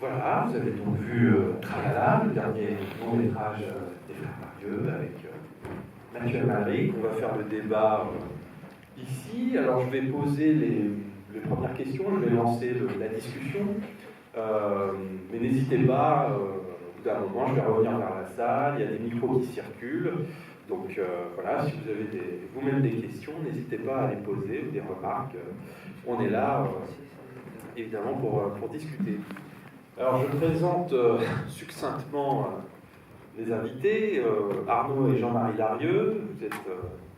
Voilà, vous avez donc vu Tralala, le dernier long-métrage des frères Marieux avec Mathieu Amalric. On va faire le débat ici. Alors je vais poser les premières questions, je vais lancer la discussion. Mais n'hésitez pas, au bout d'un moment, je vais revenir vers la salle, il y a des micros qui circulent. Donc voilà, si vous avez vous-même des questions, n'hésitez pas à les poser, des remarques. On est là, évidemment, pour discuter. Alors je présente succinctement les invités. Arnaud et Jean-Marie Larieux, vous êtes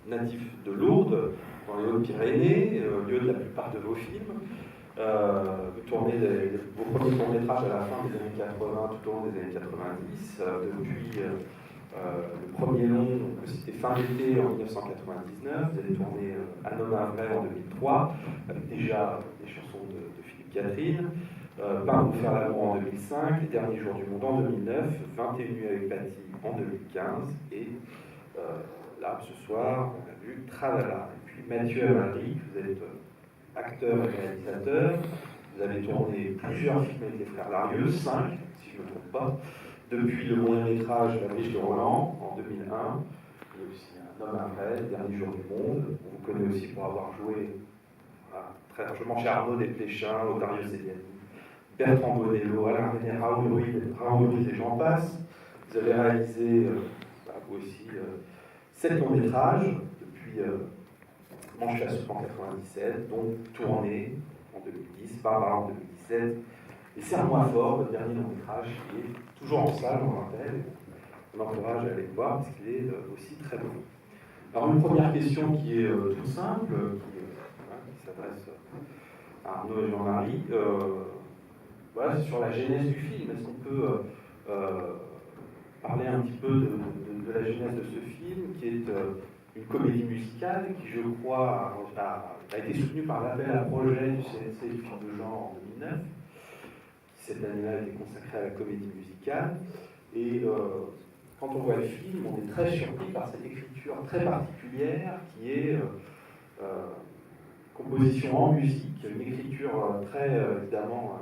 natifs de Lourdes, dans les Hautes-Pyrénées, lieu de la plupart de vos films. Vous tournez vos premiers courts-métrages à la fin des années 80, tout au long des années 90. Depuis le premier long, c'était fin d'été en 1999. Vous avez tourné Un homme à un vrai en 2003, avec déjà des chansons de Philippe Catherine. Pain pour faire l'amour en 2005, Les derniers jours du monde en 2009, 21 nuits avec Patty en 2015, et là, ce soir, on a vu Tralala. Et puis Mathieu Amalric, vous êtes acteur et réalisateur, vous avez tourné plusieurs films avec les frères Larieux, 5, si je ne me trompe pas, depuis le moyen-métrage La Riche de Roland en 2001, et aussi Un homme à vrai, Les derniers jours du monde. On vous connaît aussi pour avoir joué très largement chez Arnaud Desplechin, Odario Sediani, Bertrand Bonello, Alain René, Raoul Ruiz et j'en passe. Vous avez réalisé, vous aussi, 7 longs-métrages depuis Mange la soupe en 97, donc Tournée en 2010, Barbara en 2017, et Serre-moi fort, le dernier long-métrage qui est toujours en salle, on rappelle. On encourage à aller le voir parce qu'il est aussi très bon. Alors une première question qui est toute simple, qui s'adresse à Arnaud et Jean-Marie. Voilà, sur la genèse du film. Est-ce qu'on peut parler un petit peu de la genèse de ce film, qui est une comédie musicale, qui, je crois, a été soutenue par l'appel à projet du CNC du film de genre en 2009, qui cette année-là a été consacrée à la comédie musicale. Et quand on voit le film, on est très surpris par cette écriture très particulière, qui est composition en musique, une écriture très, évidemment,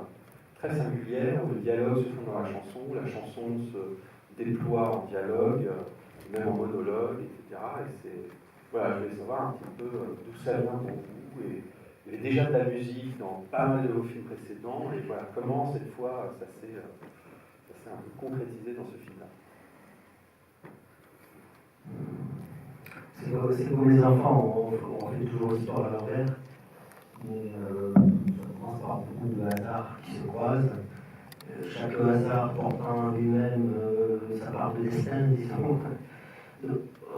très singulière, où le dialogue se fond dans la chanson se déploie en dialogue, même en monologue, etc. Et voilà, je voulais savoir un petit peu d'où ça vient pour vous. Et il y avait déjà de la musique dans pas mal de vos films précédents, et voilà, comment cette fois ça s'est un peu concrétisé dans ce film-là. C'est comme les enfants, on fait toujours l'histoire à l'envers, mais ça commence par beaucoup de hasards qui se croisent. Chaque hasard portant en lui-même sa part de destin, disons.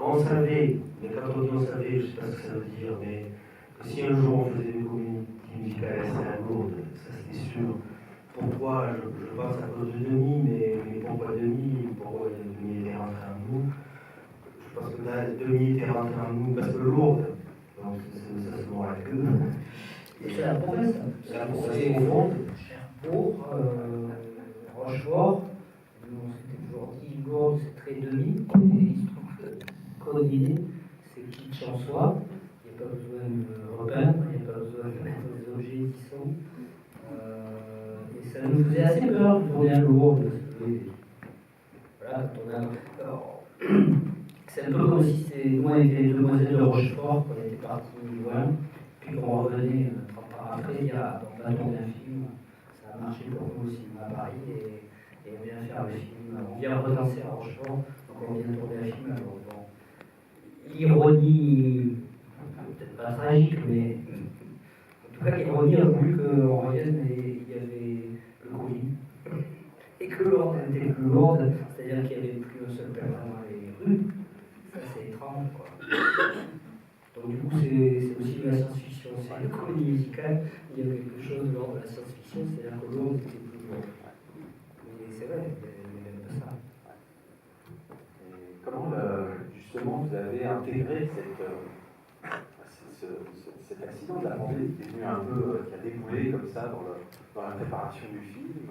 On savait, mais quand on dit on savait, je ne sais pas ce que ça veut dire, mais que si un jour on faisait une comédie musicale assez lourde, ça c'était sûr. Pourquoi je pense à cause de Denis, mais pourquoi Denis? Pourquoi Denis était rentré en nous? Je pense que là, Denis était rentré en nous parce que lourde, donc ça se voit à la queue. Et c'est la province. C'est la province profonde. Pour Rochefort, on s'était toujours dit lourde, c'est très demi, et il se trouve que coordonner, c'est kitsch en soi. Il n'y a pas besoin de repeindre, il n'y a pas besoin de mettre des objets qui sont. Et ça nous faisait assez peur de tourner à lourde. Voilà, quand on a. Alors, c'est un peu comme si nous on était les demoiselles de Rochefort, qu'on était partis loin, puis qu'on revenait 30 ans après, dire on va tourner un film, ça a marché pour nous aussi à Paris, et on vient faire le film, on vient relancer à Rochefort, donc on vient tourner un film. Alors, bon, l'ironie, peut-être pas tragique, mais en tout cas l'ironie a voulu qu'on revienne et il y avait le colis, et que l'ordre était plus lourde, c'est-à-dire qu'il n'y avait plus un seul perdant dans les rues. C'est étrange, quoi. Donc, du coup, c'est aussi de la science-fiction. C'est une comédie musicale, il y a quelque chose de l'ordre de la science-fiction, c'est-à-dire que l'ordre était plus lourd. Mais c'est vrai, il y a même pas ça. Et comment, justement, vous avez intégré cet accident de la pandémie qui est venu un peu, qui a déboulé comme ça dans la préparation du film,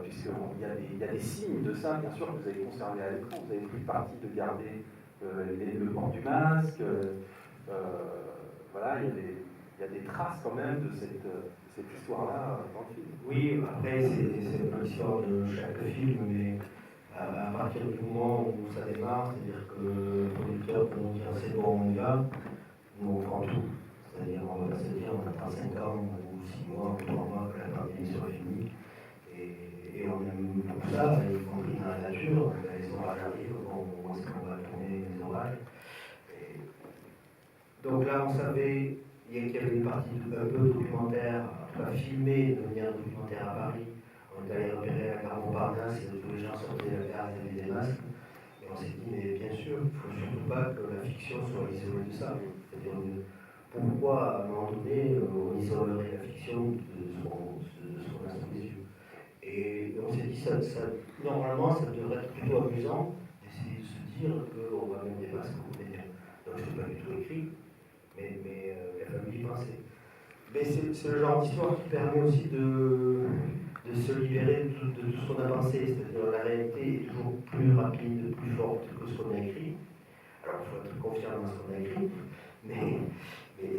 puisqu'il y a des signes de ça, bien sûr, que vous avez conservé à l'écran. Vous avez pris le parti de garder le port du masque, voilà, il y a il y a des traces quand même de cette histoire-là dans le film. Oui, après, c'est pas l'histoire de chaque film, mais à partir du moment où ça démarre, c'est-à-dire que le producteur peut nous dire c'est bon, on y va, nous on prend tout. C'est-à-dire, on va pas se dire on attend 5 ans, ou 6 mois, ou 3 mois que la pandémie soit finie. Et on aime beaucoup ça, y compris dans la nature, les orages arrivent, où est-ce qu'on va tourner les orages. Et donc là, on savait qu'il y avait une partie un peu documentaire, en tout cas filmée de manière documentaire à Paris. On est allé repérer la gare Montparnasse et tous les gens sortaient de la gare, ils avaient des masques. Et on s'est dit, mais bien sûr, il ne faut surtout pas que la fiction soit isolée de ça. C'est-à-dire, pourquoi à un moment donné, on isolerait la fiction de ce qu'on a sous les yeux. Et on s'est dit, normalement, ça devrait être plutôt amusant d'essayer de se dire qu'on va mettre des masques. Donc, je n'ai pas du tout écrit, mais il a fallu y penser. Mais c'est le genre d'histoire qui permet aussi de se libérer de tout ce qu'on a pensé. C'est-à-dire la réalité est toujours plus rapide, plus forte que ce qu'on a écrit. Alors, il faut être confiant dans ce qu'on a écrit, mais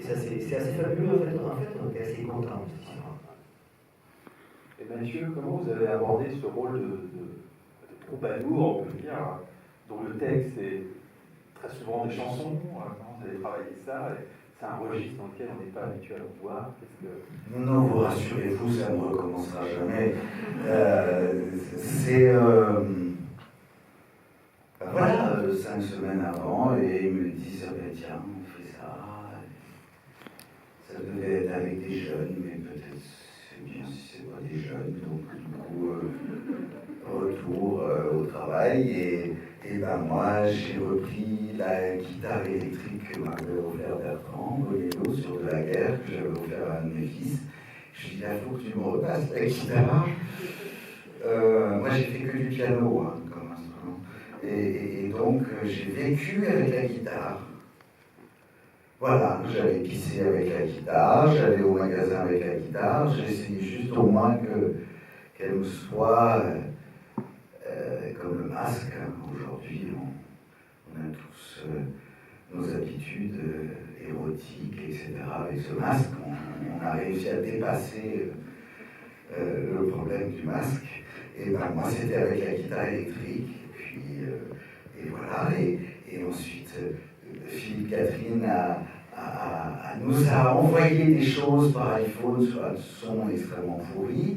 ça, c'est assez fabuleux en fait, on était assez contents de cette histoire. Et Mathieu, comment vous avez abordé ce rôle de troubadour, on peut dire, dont le texte est très souvent des chansons? Comment vous avez travaillé ça? C'est un registre dans lequel on n'est pas habitué à le voir. Non, vous rassurez-vous, ça ne recommencera jamais. Voilà, 5 semaines avant, et ils me disent, ah ben tiens, on fait ça. Ça devait être avec des jeunes, mais peut-être c'est bien si c'est pas des jeunes. Donc du coup, retour au travail, et ben moi j'ai repris la guitare électrique que m'avait offert Bertrand Bonello sur de la guerre, que j'avais offert à un de mes fils. Je lui ai dit, il faut que tu me repasses la guitare. Moi j'ai fait que du piano comme instrument. Et donc j'ai vécu avec la guitare. Voilà, j'allais pisser avec la guitare, j'allais au magasin avec la guitare, j'essayais juste au moins qu'elle me soit comme le masque. Aujourd'hui, on a tous nos habitudes érotiques, etc. Avec ce masque, on a réussi à dépasser le problème du masque. Et ben moi, c'était avec la guitare électrique. Et voilà. Et ensuite, Philippe Catherine nous a envoyé des choses par iPhone sur un son extrêmement pourri.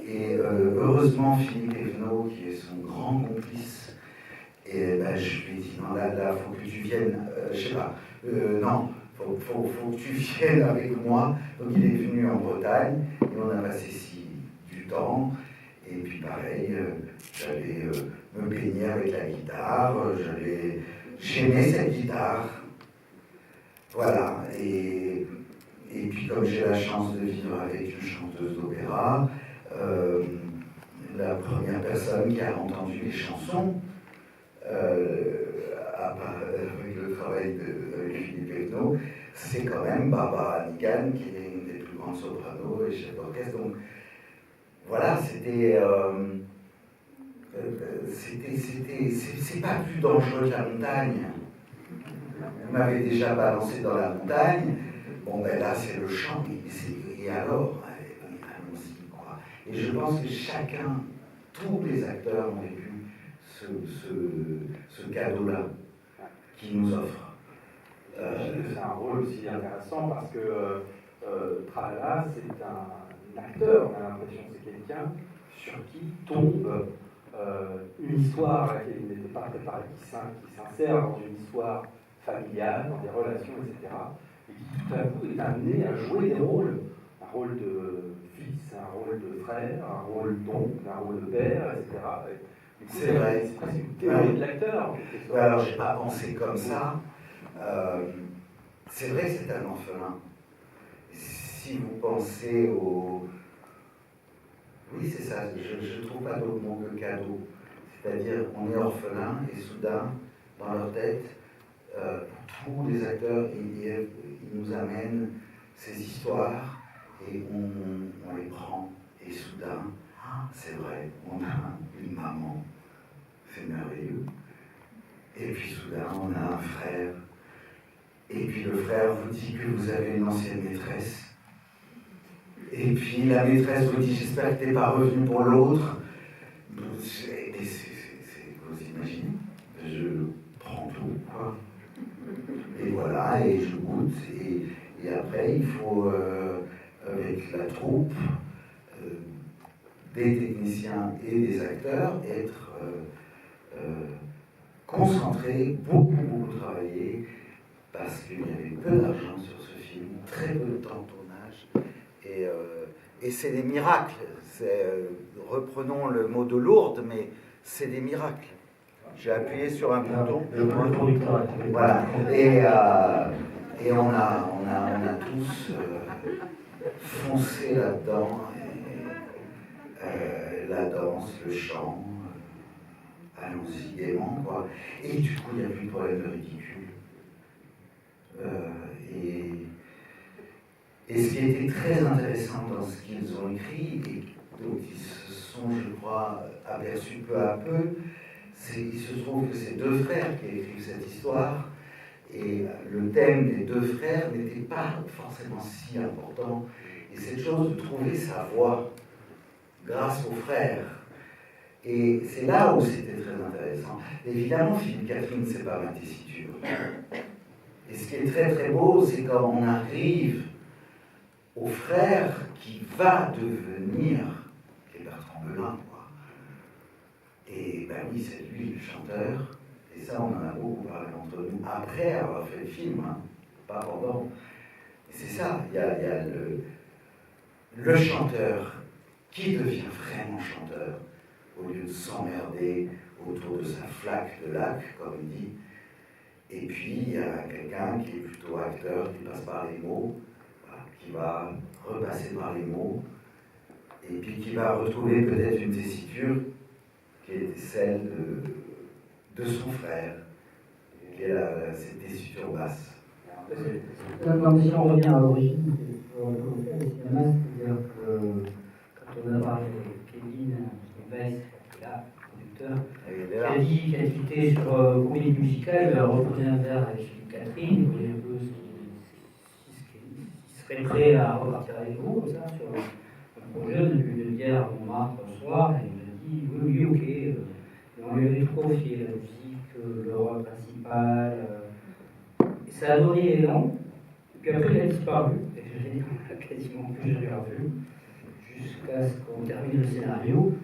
Et heureusement, Philippe Evenot, qui est son grand complice, et ben, je lui ai dit, non, là, faut que tu viennes, je sais pas, non, faut que tu viennes avec moi. Donc il est venu en Bretagne, et on a passé du temps, et puis pareil, j'allais me baigner avec la guitare, j'aimais cette guitare, voilà, et puis comme j'ai la chance de vivre avec une chanteuse d'opéra, la première personne qui a entendu les chansons, avec le travail de Philippe Evenot, c'est quand même Barbara Hannigan, qui est une des plus grandes sopranos et chef d'orchestre. Donc voilà, c'est pas plus dangereux que la montagne. Vous m'avez déjà balancé dans la montagne. Bon ben là c'est le chant, et alors, allons-y quoi. Et je pense que tous les acteurs ont vécu ce cadeau-là qu'il nous offre. C'est un rôle aussi intéressant parce que Tralala, c'est un acteur, on a l'impression que c'est quelqu'un sur qui tombe une histoire à laquelle il n'était pas préparé, qui s'insère dans une histoire familiale, dans des relations, etc. Et qui tout à coup est amené à jouer des rôles, un rôle de fils, un rôle de frère, un rôle d'oncle, un rôle de père, etc. C'est vrai. C'est presque une théorie de l'acteur, en quelque sorte. Alors, j'ai pas pensé comme ça. C'est vrai que c'est un orphelin. Si vous pensez au... Oui, c'est ça, je ne trouve pas d'autre mot que cadeau. C'est-à-dire, on est orphelin et soudain, dans leur tête, tous les acteurs, ils nous amènent ces histoires et on les prend. Et soudain, c'est vrai, on a une maman. C'est merveilleux. Et puis soudain, on a un frère. Et puis le frère vous dit que vous avez une ancienne maîtresse. Et puis la maîtresse vous dit j'espère que t'es pas revenu pour l'autre. Vous imaginez, je prends tout. Quoi. Et voilà, et je goûte. Et après, il faut, avec la troupe, des techniciens et des acteurs, être concentrés, beaucoup travaillé, parce qu'il y avait peu d'argent sur ce film, très peu de temps de tournage. Et c'est des miracles. Reprenons le mot de Lourdes, mais c'est des miracles. J'ai appuyé sur un bouton. Voilà. Et on a tous foncé là-dedans. La danse, le chant, allons-y gaiement, quoi. Et du coup, il n'y a plus de problème de ridicule. Et ce qui était très intéressant dans ce qu'ils ont écrit, et dont ils se sont, je crois, aperçus peu à peu, c'est qu'il se trouve que c'est deux frères qui écrivent cette histoire, et le thème des deux frères n'était pas forcément si important. Et cette chose de trouver sa voix grâce aux frères, et c'est là où c'était très intéressant. Évidemment, Philippe Catherine, c'est pas ma tessiture. Et ce qui est très beau, c'est quand on arrive au frère qui va devenir Bertrand Belin, quoi. Et ben oui, c'est lui le chanteur. Et ça, on en a beaucoup parlé entre nous après avoir fait le film, hein, pas pendant. Et c'est ça, il y a le chanteur qui devient vraiment chanteur au lieu de s'emmerder autour de sa flaque de lac, comme il dit. Et puis, il y a quelqu'un qui est plutôt acteur, qui passe par les mots, voilà, qui va repasser par les mots, et puis qui va retrouver peut-être une tessiture qui était celle de son frère, qui est cette tessiture basse. Si on revient à l'origine, c'est cinéma, c'est-à-dire que quand on a parlé de Kevin Weiss, qui est là, producteur, qui a quitté sur comédie musicale, reposé un verre avec Philippe Catherine, il voulait un peu ce serait prêt à repartir avec vous, comme ça, sur un projet de bière à Montmartre un soir, et il m'a dit oui, ok. Et on lui avait tout confié, la musique, le rôle principal. Et ça a donné l'élan, puis après il a disparu, et je l'ai quasiment plus jamais revu, jusqu'à ce qu'on termine le scénario,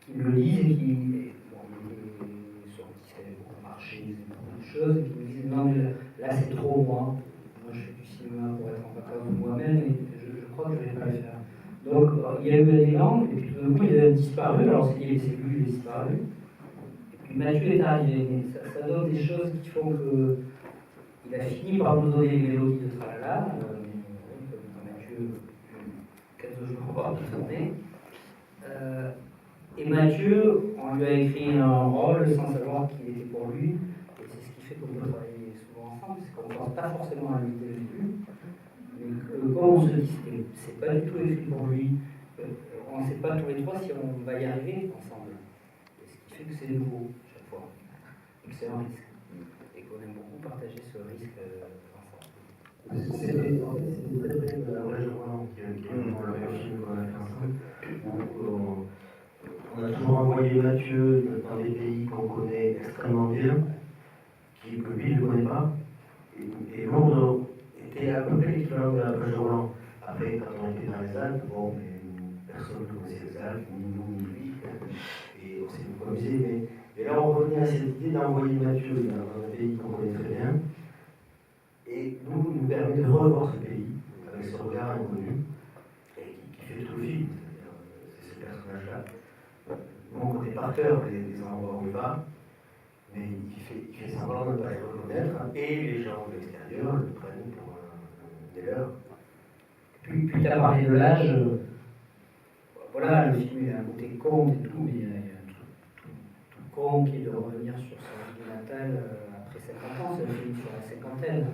qu'il le lise et qu'il. Bon, il est sorti, il avait beaucoup marché, il faisait beaucoup de choses, et qu'il me dise non, mais là c'est trop moi. Moi je fais du cinéma pour être en vacances de moi-même, et je crois que je ne vais pas le faire. Donc il y a eu un élan, et puis tout d'un coup il a disparu, alors c'est lui, il est disparu. Et puis Mathieu est arrivé, mais ça donne des choses qui font que. Il a fini par nous donner les mélodies de Tralala, Mathieu, 15 jours par tournée. Et Mathieu, on lui a écrit un rôle sans savoir qu'il était pour lui, et c'est ce qui fait qu'on peut travailler souvent ensemble, c'est qu'on ne pense pas forcément à lui dès le début, mais que quand on se dit que c'est pas du tout écrit pour lui, on ne sait pas tous les trois si on va y arriver ensemble. Et ce qui fait que c'est nouveau chaque fois, et que c'est un risque. On aime beaucoup partager ce risque ensemble. C'est très la vraie journée qui est vraiment le film qu'on a fait ensemble. On a toujours envoyé Mathieu dans des pays qu'on connaît extrêmement bien, que lui ne connaît pas. Et Lourdes était à peu près l'équivalent de la plage de Roland. Après, quand on était dans les Alpes, bon, personne ne connaissait les Alpes, ni nous, ni lui. Et on s'est beaucoup amusé. Et là, on revenait à cette idée d'envoyer Mathieu dans un pays qu'on connaît très bien, et nous permet de revoir ce pays avec ce regard inconnu, et qui fait tout le film. C'est ce personnage-là. Donc, on est parteur des endroits où il va, mais il fait semblant de ne pas les reconnaître, et les gens de l'extérieur le prennent pour un des leurs. Puis tu as parlé de l'âge. Voilà, le film a un côté conte et tout, mais il y a un truc tout con qui est de revenir sur sa vie natale après 50 ans. C'est un film sur la cinquantaine.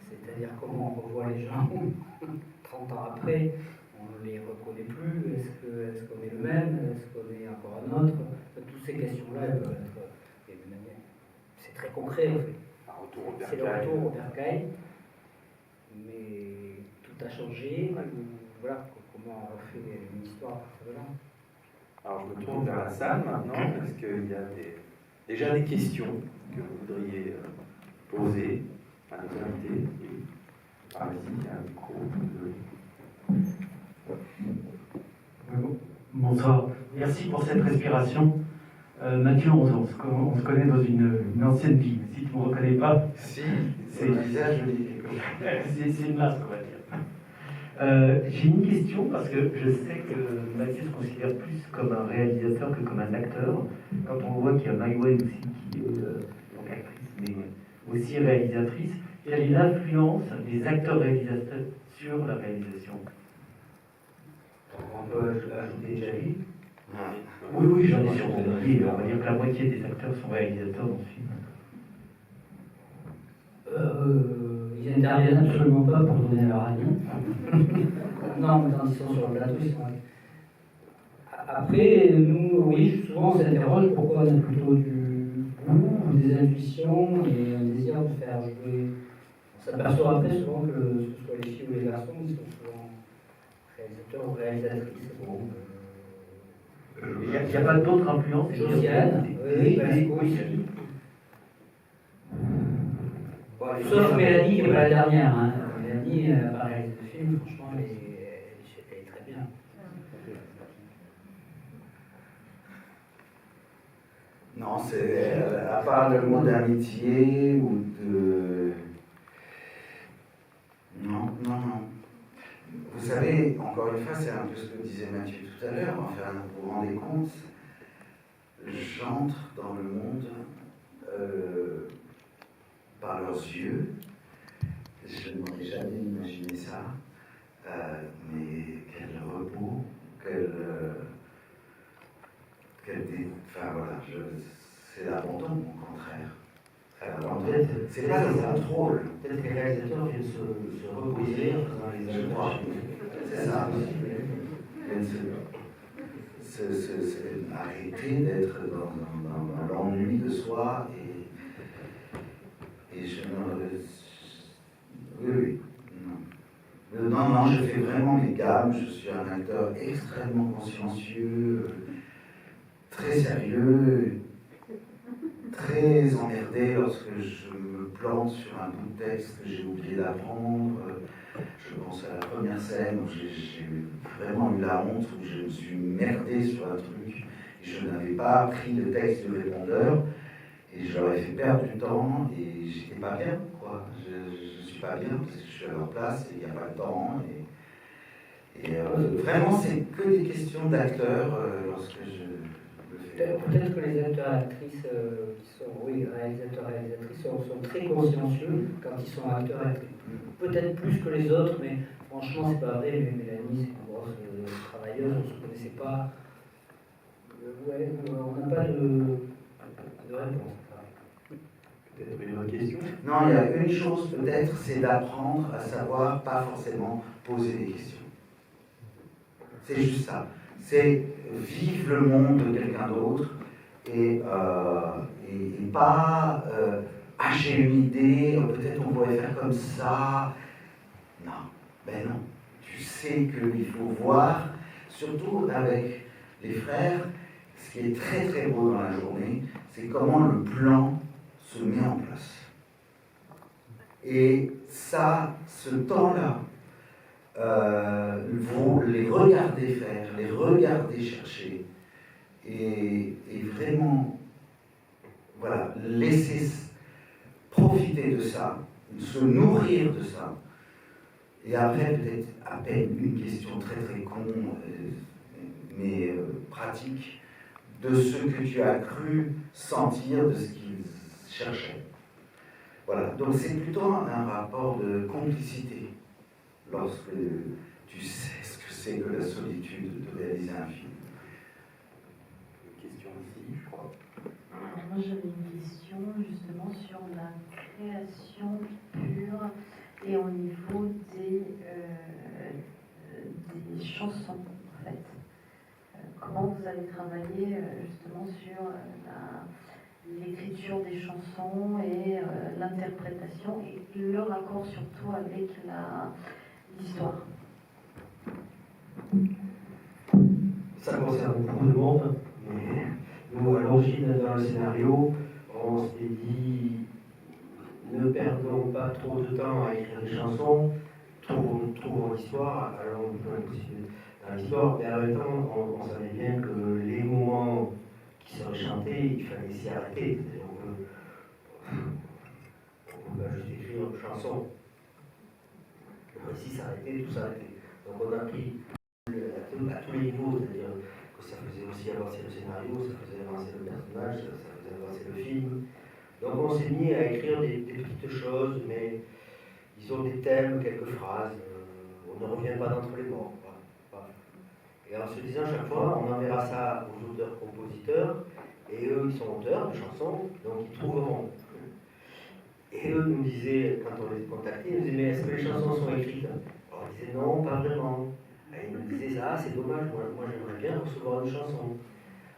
C'est-à-dire comment on revoit les gens 30 ans après, on ne les reconnaît plus. Est-ce qu'on est le même? Est-ce qu'on est encore un autre? Toutes ces questions-là, elles peuvent être. C'est très concret en fait. retour au C'est le bercail. retour au bercail, mais tout a changé. Voilà, comment on fait une histoire à partir de là. Alors je me tourne vers la salle maintenant. Est-ce qu'il y a déjà des questions que vous voudriez poser à nos invités? Oui. Ah, vas-y, il y a un micro. Bonsoir. Merci pour cette respiration. Mathieu, on se connaît dans une ancienne vie. Si tu ne me reconnais pas, Si, c'est le visage, je dis. c'est une masque, on va dire. J'ai une question parce que je sais que Mathieu se considère plus comme un réalisateur que comme un acteur. Quand on voit qu'il y a Maïwen aussi qui est donc actrice, mais aussi réalisatrice, quelle est l'influence des acteurs-réalisateurs sur la réalisation? On peut ajouter Jali. Oui, j'en ai sur mon avis. On va dire que la moitié des acteurs sont réalisateurs dans ce film. Ils n'interviennent absolument pas pour donner leur avis. Non, mais quand ils sont sur le plateau, ils sont... Après, nous, oui, souvent on s'interroge pourquoi on a plutôt du goût, des intuitions et un désir de faire jouer. On s'aperçoit après souvent que ce soit les filles ou les garçons, ils sont souvent réalisateurs ou réalisatrices. Bon, Il n'y a pas d'autres influences? Josiane, oui, Basco aussi. Sauf Mélanie qui n'est pas la dernière. Hein. Mélanie, pareil, le film, franchement, elle est très bien. Non, c'est à part le mot d'amitié ou de... Non. Vous savez, encore une fois, c'est un peu ce que disait Mathieu tout à l'heure, enfin, vous vous rendez compte, j'entre dans le monde par leurs yeux. Je n'aurais jamais imaginé ça, mais quel repos, enfin voilà, c'est l'abandon au contraire. C'est pas le contrôle. Peut-être que les réalisateurs viennent se reposer dans les Je crois. C'est ça. C'est arrêter d'être dans l'ennui de soi et je ne... Oui. Non, je fais vraiment mes gammes. Je suis un acteur extrêmement consciencieux, très sérieux, très emmerdé lorsque je me plante sur un bout de texte que j'ai oublié d'apprendre. Je pense à la première scène où j'ai vraiment eu la honte, où je me suis merdé sur un truc et je n'avais pas appris le texte du répondeur et je leur ai fait perdre du temps et j'étais pas bien, quoi. Je suis pas bien parce que je suis à leur place et il n'y a pas le temps. Vraiment, c'est que des questions d'acteurs lorsque je le fais. Peut-être que les acteurs et actrices qui sont, oui, réalisateurs et réalisatrices sont très consciencieux quand ils sont acteurs et actrices. Peut-être plus que les autres, mais franchement, c'est pas vrai. Mélanie, c'est une grosse travailleuse, on ne se connaissait pas. Ouais, on n'a pas de réponse. Peut-être une autre question? Non, il y a une chose peut-être, c'est d'apprendre à savoir pas forcément poser des questions. C'est juste ça. C'est vivre le monde de quelqu'un d'autre et pas j'ai une idée, peut-être on pourrait faire comme ça. Non, ben non. Tu sais qu'il faut voir, surtout avec les frères, ce qui est très très beau dans la journée, c'est comment le plan se met en place. Et ça, ce temps-là, vous les regardez faire, les regardez chercher, et vraiment, voilà, laisser profiter de ça, se nourrir de ça. Et après, peut-être à peine une question très très con, mais pratique, de ce que tu as cru sentir de ce qu'ils cherchaient. Voilà, donc c'est plutôt un rapport de complicité lorsque tu sais ce que c'est que la solitude de réaliser un film. Une question ici, je crois. Alors moi j'avais une question justement sur la création pure et au niveau des chansons en fait. Comment vous avez travaillé justement sur l'écriture des chansons et l'interprétation et le rapport surtout avec l'histoire. Ça concerne beaucoup de monde, mais nous, à l'origine, dans le scénario, on s'est dit ne perdons pas trop de temps à écrire des chansons, trouvons l'histoire, allons le plus possible dans l'histoire, mais en même temps, on savait bien que les moments qui seraient chantés, il fallait s'y arrêter. On peut pas juste écrire une chanson. Le récit s'arrêter, tout s'arrêter. Donc on a pris à tous les niveaux, c'est-à-dire que ça faisait aussi avancer le scénario, ça faisait avancer le personnage, ça faisait avancer le film. Donc on s'est mis à écrire des petites choses, mais ils ont des thèmes, quelques phrases, on ne revient pas d'entre les morts. Voilà. Et en se disant chaque fois, on enverra ça aux auteurs-compositeurs, et eux ils sont auteurs de chansons, donc ils trouveront. Et eux nous disaient, quand on les contactait, ils nous disaient mais est-ce que les chansons sont écrites? Alors on disait non, pas vraiment. Et ils nous disaient ah c'est dommage, moi j'aimerais bien recevoir une chanson.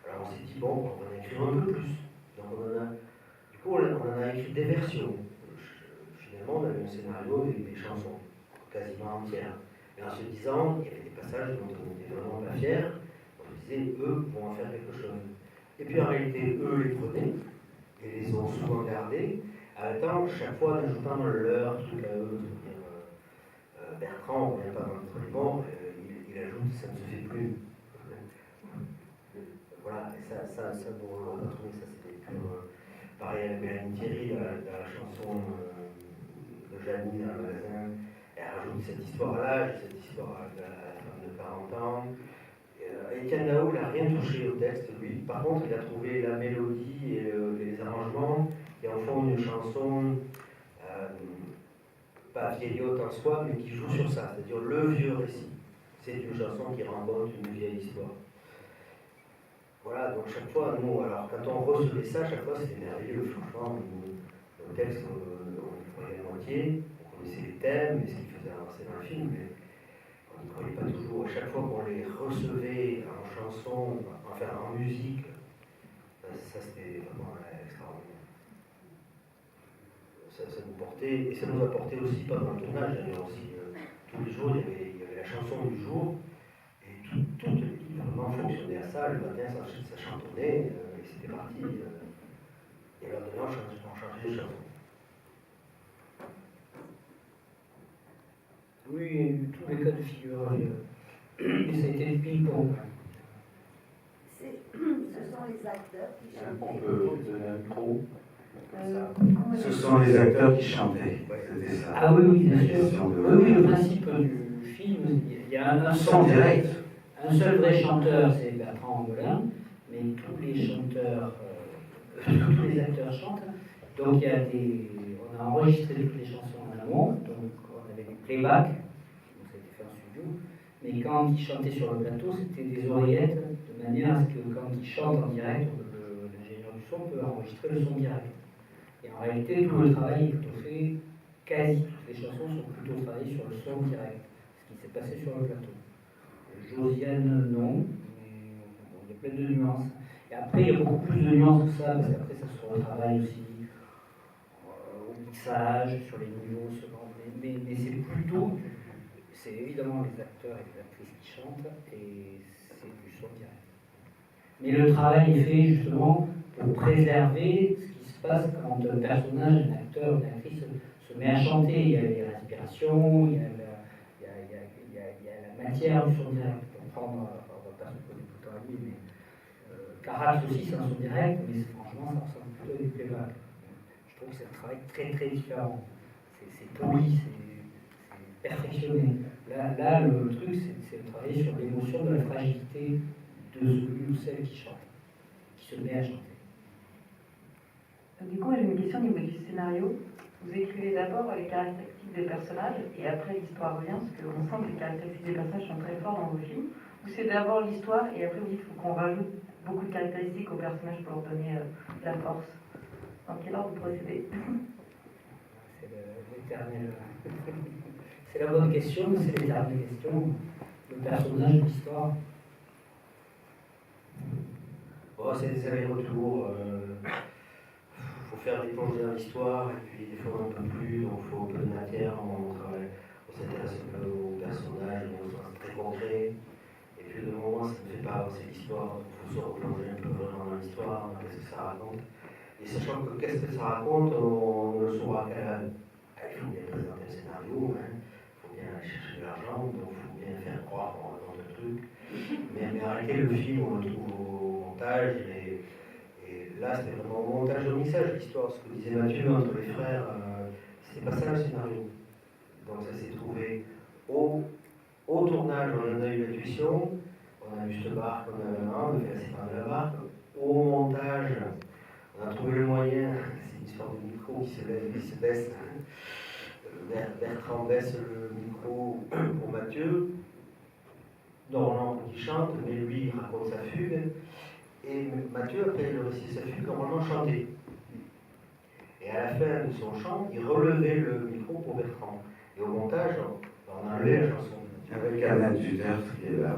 Alors on s'est dit bon, on va en écrire un peu plus. Donc on en a écrit des versions. Finalement on avait un scénario avec des chansons quasiment entières. Et en se disant, il y avait des passages dont on n'était vraiment pas fiers, on se disait eux vont en faire quelque chose. Et puis en réalité eux les prenaient et les ont souvent gardés. À temps, chaque fois en ajoutant leur truc à eux, Bertrand, on ne revient pas dans notre livre, il ajoute ça ne se fait plus. Voilà, et ça bon, on a trouvé ça c'était pur. Pareil avec Mélanie Thierry, dans la chanson de Janie dans le magasin, elle rajoute cette histoire-là, cette histoire de la femme de 40 ans. Étienne Daou n'a rien touché au texte, lui. Par contre, il a trouvé la mélodie et les arrangements qui en font une chanson pas vieillotte en soi, mais qui joue sur ça, c'est-à-dire le vieux récit. C'est une chanson qui rencontre une vieille histoire. Voilà, donc chaque fois, nous, alors quand on recevait ça, chaque fois c'était merveilleux, franchement, le texte, on y croyait la moitié, on connaissait les thèmes, et ce qui faisait avancer dans le film, mais on n'y croyait pas toujours. À chaque fois qu'on les recevait en chanson, enfin en musique, ça c'était vraiment extraordinaire. Ça nous portait, et ça nous a porté aussi pendant le tournage, d'ailleurs aussi, tous les jours, il y avait la chanson du jour, et toute l'équipe vraiment fonctionnait à ça, le matin ça chantonnait, et c'était parti, et alors demain on changeait les chansons. Oui, il y a eu tous les cas de figure, et ça a été le ping-pong. Ce sont les acteurs qui chantent. On peut donner un micro. Ce sont les acteurs qui chantaient. C'était ça. Ah oui, bien sûr. Question de- Oui, le principe du film, il y a un Son direct. Un seul vrai chanteur, c'est Bertrand Angolin, mais tous les chanteurs, tous les acteurs chantent. Donc on a enregistré toutes les chansons en amont, donc on avait des playbacks, donc ça a été fait en studio, mais quand ils chantaient sur le plateau, c'était des oreillettes, de manière à ce que quand ils chantent en direct, l'ingénieur du son peut enregistrer le son direct. Et en réalité, tout le travail est plutôt fait, quasi toutes les chansons sont plutôt travaillées sur le son direct, ce qui s'est passé sur le plateau. Josiane, non, mais bon, il y a plein de nuances. Et après, il y a beaucoup plus de nuances que ça, parce qu'après, ça se retravaille aussi au mixage, sur les niveaux, mais c'est plutôt, c'est évidemment les acteurs et les actrices qui chantent, et c'est du son direct. Mais le travail est fait justement pour préserver ce qui se passe quand un personnage, un acteur, une actrice se met à chanter. Il y a les respirations, il y a la matière du son direct. Pour prendre, on ne va pas se poser tout le temps à lui, mais Carax aussi c'est un son direct, mais franchement ça ressemble plutôt à du playback. Je trouve que c'est un travail très très différent. C'est poli, c'est perfectionné. Là, le truc, c'est de travailler sur l'émotion de la fragilité de celui ou celle qui chante, qui se met à chanter. Du coup, j'ai une question au niveau du scénario. Vous écrivez d'abord les caractéristiques des personnages et après l'histoire revient, parce qu'on sent que les caractéristiques des personnages sont très fortes dans vos films. Ou c'est d'abord l'histoire et après vous dites qu'il faut qu'on rajoute beaucoup de caractéristiques aux personnages pour leur donner la force. Dans quel ordre vous procédez? C'est l'éternel. C'est la bonne question, mais c'est l'éternelle question. Le personnage, l'histoire. Bon, c'est des allers-retours. faut faire des plonges dans l'histoire, et puis des fois un peu plus, donc il faut un peu de matière, on s'intéresse un peu aux personnages, au sens très concret. Et puis de moment, ça ne fait pas avancer l'histoire, donc il faut se replonger un peu vraiment dans l'histoire, dans qu'est-ce que ça raconte. Et sachant que qu'est-ce que ça raconte, on ne saura qu'à la... Il faut bien présenter le scénario, il faut bien aller chercher de l'argent, donc il faut bien faire croire qu'on raconte le truc. Mais arrêter le film, on le trouve au montage, et là c'était vraiment au montage au mixage, l'histoire, ce que disait Mathieu entre les frères, c'était pas ça le scénario. Donc ça s'est trouvé au tournage, on a eu l'intuition, on a eu cette barque, on a fait la séparé de la barque. Au montage, on a trouvé le moyen, c'est une histoire de micro qui se lève et qui se baisse. Bertrand baisse le micro pour Mathieu, normalement qui chante, mais lui il raconte sa fugue. Et Mathieu, après le récit de sa fugue, normalement chantait. Et à la fin de son chant, il relevait le micro pour Bertrand. Et au montage, on a enlevé la chanson. Avec un adjuteur qui est là,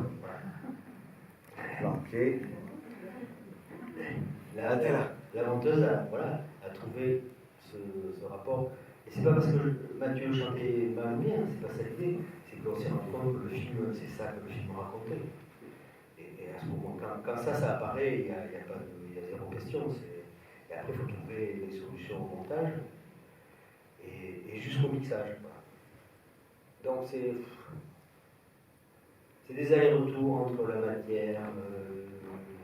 planqué. La menteuse a trouvé ce rapport. Et c'est pas parce que Mathieu chantait mal ou bien, c'est pas ça l'idée, c'est qu'on s'est rendu compte que le film, c'est ça que le film racontait. Et à ce moment, quand ça apparaît, il y a zéro question. Et après, il faut trouver des solutions au montage et jusqu'au mixage. Donc c'est des allers-retours entre la matière,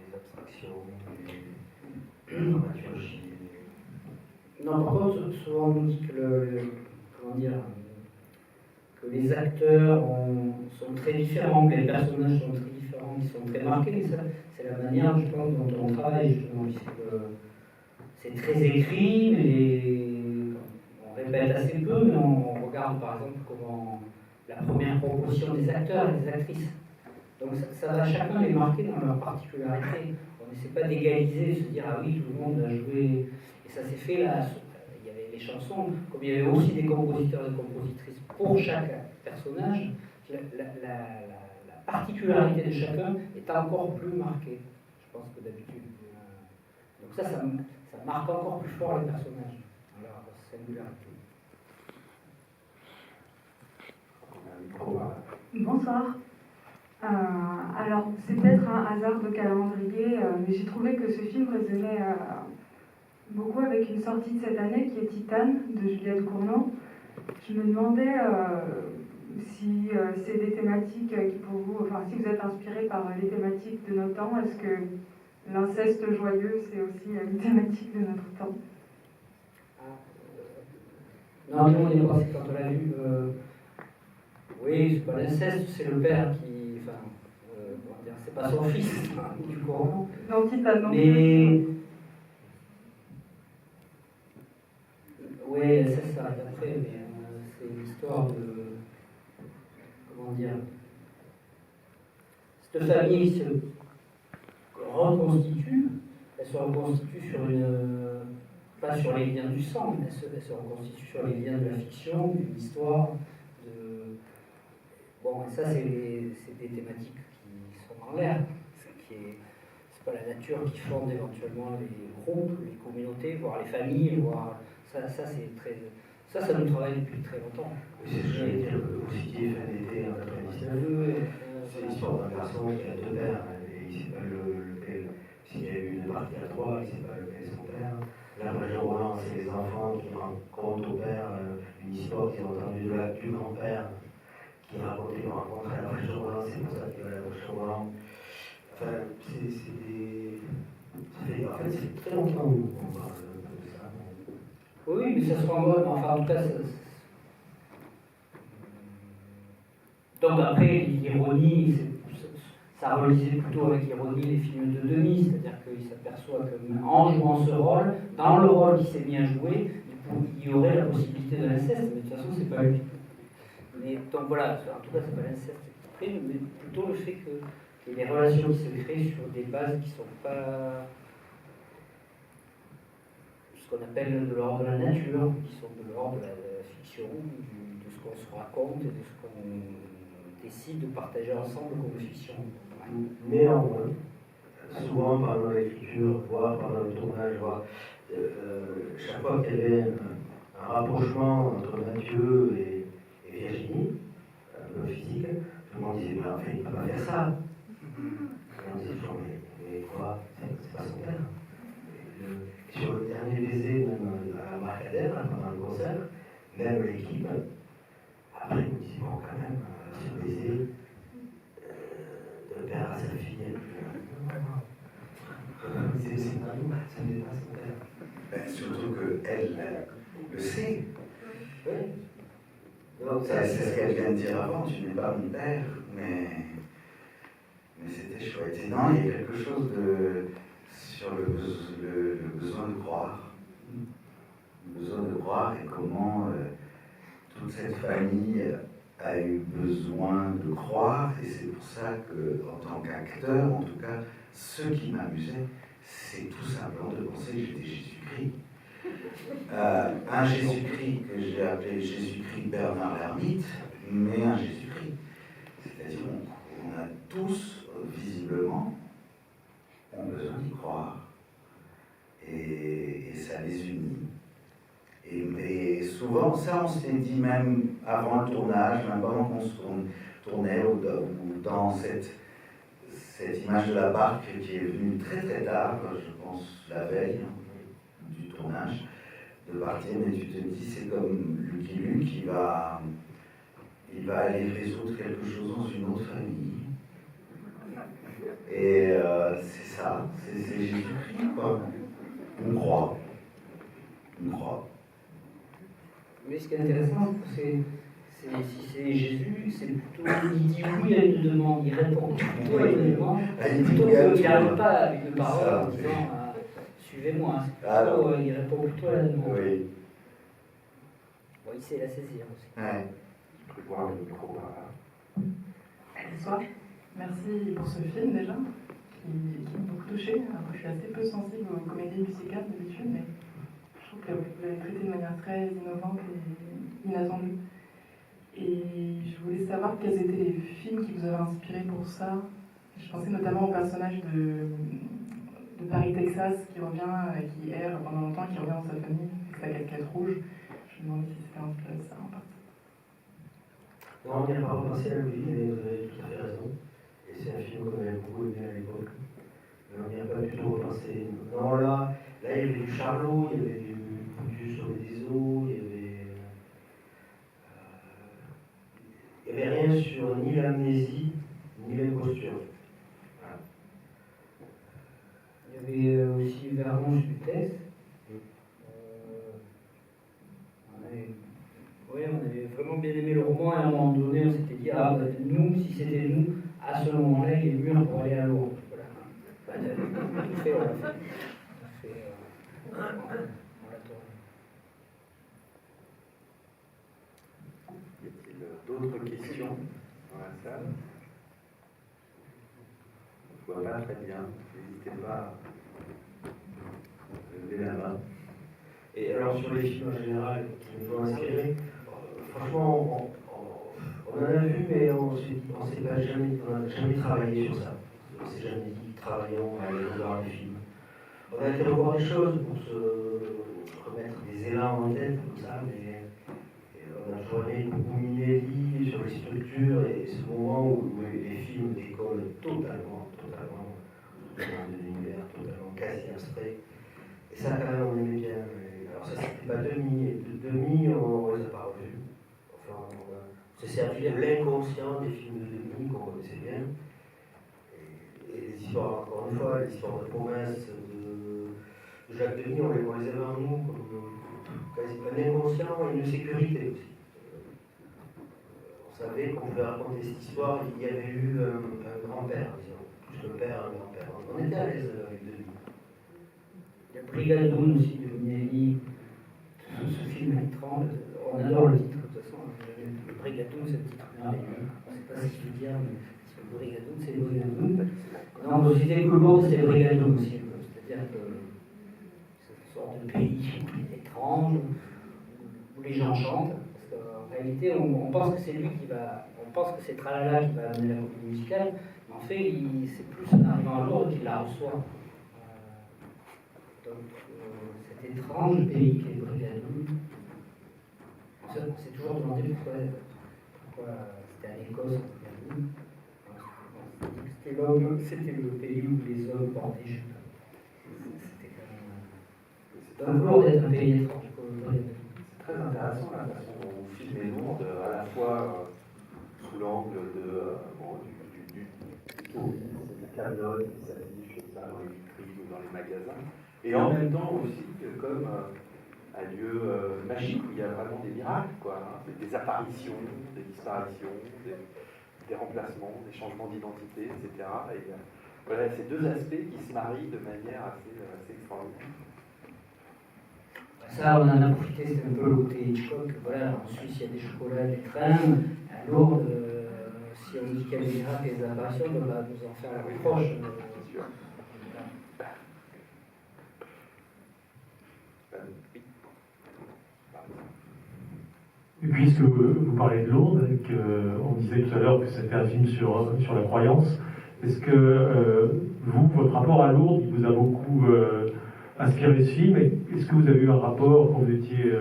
les abstractions, la dramaturgie. Non, par contre, souvent on nous dit que que les acteurs sont très différents, que les personnages sont très différents, ils sont très marqués. Ça, c'est la manière, je pense, dont on travaille justement. C'est très écrit, mais on répète assez peu, mais on regarde par exemple comment la première proposition des acteurs et des actrices. Donc ça va chacun les marquer dans leur particularité. On n'essaie pas d'égaliser, de se dire ah oui, tout le monde a joué. Et ça s'est fait là. Il y avait les chansons, comme il y avait aussi des compositeurs et des compositrices pour chaque personnage, la particularité de chacun est encore plus marquée, je pense, que d'habitude. Donc ça marque encore plus fort les personnages, dans leur singularité. Bonsoir. Alors, c'est peut-être un hasard de calendrier, mais j'ai trouvé que ce film résonnait beaucoup avec une sortie de cette année qui est Titane de Juliette Cournot. Je me demandais si c'est des thématiques qui pour vous, enfin si vous êtes inspiré par les thématiques de nos temps, est-ce que l'inceste joyeux c'est aussi une thématique de notre temps? Non, nous on y est passé quand on l'a vu. Oui, c'est pas l'inceste, c'est le père qui. Enfin, comment dire, c'est pas son fils, du Coran. Non, Titane, non. Mais. Oui, l'inceste ça arrive après, mais c'est l'histoire de. Comment dire. Cette famille se reconstitue, elle se reconstitue sur une. Pas sur les liens du sang, mais elle se reconstitue sur les liens de la fiction, d'une histoire. Bon, ça, c'est des thématiques qui sont dans l'air. C'est pas la nature qui fonde éventuellement les groupes, les communautés, voire les familles, voire. Ça c'est très. Ça nous travaille depuis très longtemps. Oui, c'est ce que j'allais dire, vous citiez Fin d'été en 99. C'est l'histoire d'un garçon qui a deux pères, et il ne sait pas lequel. S'il y a eu une partie à trois, il ne sait pas lequel est son père. Là, Roger Roland, c'est les enfants qui racontent au père une histoire qu'ils ont entendue du grand-père, qui racontait une rencontre à Roger Roland, c'est pour ça qu'il va à Roger Roland. Enfin, c'est des. En fait, c'est très longtemps qu'on parle de ça. Oui, mais ça se renvoie, enfin, en tout cas, donc après, l'ironie, ça relisait plutôt avec l'ironie les films de Denis, c'est-à-dire qu'il s'aperçoit qu'en jouant ce rôle, dans le rôle qui s'est bien joué, il y aurait la possibilité de l'inceste, mais de toute façon, c'est pas lui. Mais, donc voilà, en tout cas, c'est pas l'inceste qui prime, mais plutôt le fait que les relations qui se créent sur des bases qui ne sont pas ce qu'on appelle de l'ordre de la nature, qui sont de l'ordre de la fiction, de ce qu'on se raconte et de ce qu'on décide de partager ensemble comme fiction. Néanmoins, souvent pendant l'écriture, voire pendant le tournage, voire chaque fois qu'il y avait un rapprochement entre Mathieu et Virginie, un peu physique, tout le monde disait, mais en fait, il ne peut pas faire ça. Et on disait toujours, mais quoi, c'est pas son père. Sur le dernier baiser, même à l'embarcadère, pendant le concert, même l'équipe, après, ils me disaient, bon, quand même, ce baiser de père à sa fille, c'est pas nous, ça n'est pas son père. Ben, surtout qu'elle le sait. Oui. C'est ce qu'elle vient de dire avant, tu n'es pas mon père, mais c'était chouette. Et non, il y a quelque chose sur le besoin de croire. Le besoin de croire et comment toute cette famille a eu besoin de croire. Et c'est pour ça que, en tant qu'acteur, en tout cas, ce qui m'amusait, c'est tout simplement de penser que j'étais Jésus-Christ. Un Jésus-Christ que j'ai appelé Jésus-Christ Bernard l'Ermite, mais un Jésus-Christ. C'est-à-dire on a tous, visiblement, ont besoin d'y croire. Et ça les unit. Et souvent, ça on s'est dit même avant le tournage, même pendant qu'on se tournait, ou dans cette image de la barque qui est venue très très tard, je pense la veille du tournage, de partir, mais tu te dis c'est comme Lucky Luke, il va aller résoudre quelque chose dans une autre famille. Et c'est ça, c'est Jésus-Christ, quoi. On croit. Mais ce qui est intéressant, c'est si c'est Jésus, c'est plutôt il dit oui à une demande, il répond plutôt à une demande, plutôt qu'il n'arrive pas avec une parole en disant suivez-moi. Il répond plutôt à la demande. Oui. Bon, il sait la saisir aussi. Ouais. Je peux voir le micro par là. Bonsoir. Merci pour ce film déjà, qui m'a beaucoup touchée. Alors, je suis assez peu sensible aux comédies musicales d'habitude, mais je trouve que vous l'avez traité de manière très innovante et inattendue. Et je voulais savoir quels étaient les films qui vous avaient inspiré pour ça. Je pensais notamment au personnage de Paris, Texas, qui revient, qui erre pendant longtemps, qui revient dans sa famille, avec sa casquette rouge. Je me demandais si c'était inspiré de ça en partie. Non, on n'y a pas repensé à lui, mais vous avez tout à fait raison. Et c'est un film qu'on avait beaucoup aimé à l'époque. Mais on n'y a pas du tout repensé. Non, là, il y avait du Charlot, il y avait du Sauvé des eaux, il n'y avait rien sur ni l'amnésie, ni l'imposture. Voilà. Il y avait aussi Vernon Schultes. On avait vraiment bien aimé le roman et à un moment donné on s'était dit nous, si c'était nous, à ce moment-là, il est mûr pour aller à Londres. Voilà. Tout fait, on l'a fait. On l'a tourné. Y a-t-il d'autres questions dans la salle? Je ne vois pas très bien. N'hésitez pas à lever la main. Et alors sur les films en général qui nous ont inspirés, franchement, on en a vu, mais on n'a jamais travaillé sur ça. On ne s'est jamais dit, travaillons à aller voir les films. On a été revoir des choses pour se remettre des élans en tête, comme ça, mais on a toujours aimé beaucoup Minelli sur les structures et ce moment où les films décollent totalement de l'univers, totalement quasi abstrait. Et ça, quand même, on aimait bien. Alors ça, c'était pas demi, on les a pas revus. Enfin, on s'est servi de l'inconscient des films de demi qu'on connaissait bien. Et les histoires, encore une fois, les histoires de province de Jacques Demy, on les avait en nous comme quasi un inconscient et une sécurité aussi. On savait qu'on pouvait raconter cette histoire, il y avait eu un grand-père, disons, plus le père, un grand-père. On était à l'aise avec Demy. Il y a Brigadoon aussi de Minelli. Ce film étrange, on adore le titre de toute façon. Le Brigadoon, c'est le titre merveilleux. On ne sait pas si je veux dire, mais le Brigadoon, c'est le Brigadoon. Non, dans Société Colombe, c'est le Brigadoon aussi. C'est-à-dire que c'est une sorte de pays étrange où les gens chantent. Parce qu'en réalité, on pense que c'est lui qui va. On pense que c'est Tralala qui va amener la comédie musicale, mais en fait, c'est plus en arrivant à Lourdes qu'il la reçoit. Donc, cet étrange pays qu'est Brigadoon. C'est toujours demandé pourquoi c'était en Écosse, Brigadoon. C'était le pays où les hommes portaient jupe. C'était quand même. Donc, Lourdes est un pays étrange. C'est très intéressant la façon dont vous filmez Lourdes, à la fois sous l'angle du tourisme, de la camion qui s'affiche comme ça dans les vitrines ou dans les magasins, et en même temps aussi comme un lieu magique où il y a vraiment des miracles, quoi, hein, des apparitions, des disparitions, des remplacements, des changements d'identité, etc. Et voilà, ces deux aspects qui se marient de manière assez extraordinaire. Ça, on en a profité, c'était un peu le côté Hitchcock. Voilà, en Suisse, il y a des chocolats, des crèmes. À Lourdes, si on dit qu'il y a des miracles et des apparitions, on va nous en faire la reproche. Et puisque vous parlez de Lourdes, on disait tout à l'heure que c'était un film sur la croyance, est-ce que votre rapport à Lourdes vous a beaucoup inspiré ce film? Est-ce que vous avez eu un rapport quand vous étiez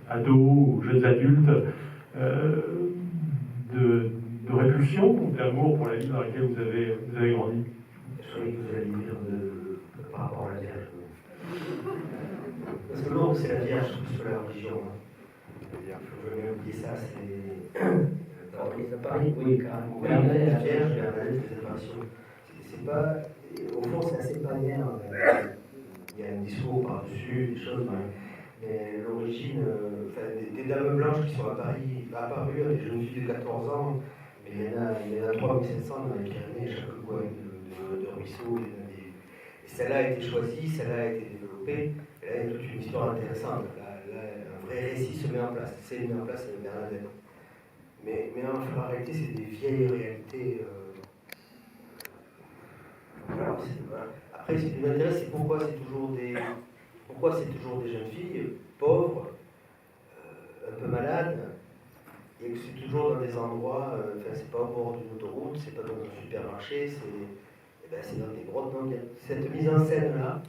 ado ou jeunes adultes de répulsion ou d'amour pour la ville dans laquelle vous avez grandi? Je croyais que vous alliez dire par rapport à la Vierge. Parce que Lourdes, c'est la Vierge sur la religion. Je vais oublier ça, c'est. Alors, les appareils, oui, carrément. Bernadette, la Vierge, Bernadette, les apparitions. C'est pas. Au fond, c'est assez païen. Il y a un discours par-dessus, des choses, mais l'origine, des dames blanches qui sont apparues à des jeunes filles de 14 ans, mais il y en a 3700 dans les Pyrénées, chaque coin de ruisseaux. Et celle-là a été choisie, celle-là a été développée, et là, il y a toute une histoire intéressante. Là, un vrai récit se met en place, c'est mis en place avec Bernadette. Mais en réalité, c'est des vieilles réalités. Voilà. Après, ce qui m'intéresse, c'est pourquoi c'est toujours des jeunes filles pauvres, un peu malades, et que c'est toujours dans des endroits, c'est pas au bord d'une autoroute, c'est pas dans un supermarché, c'est dans des grottes. Donc, cette mise en scène-là,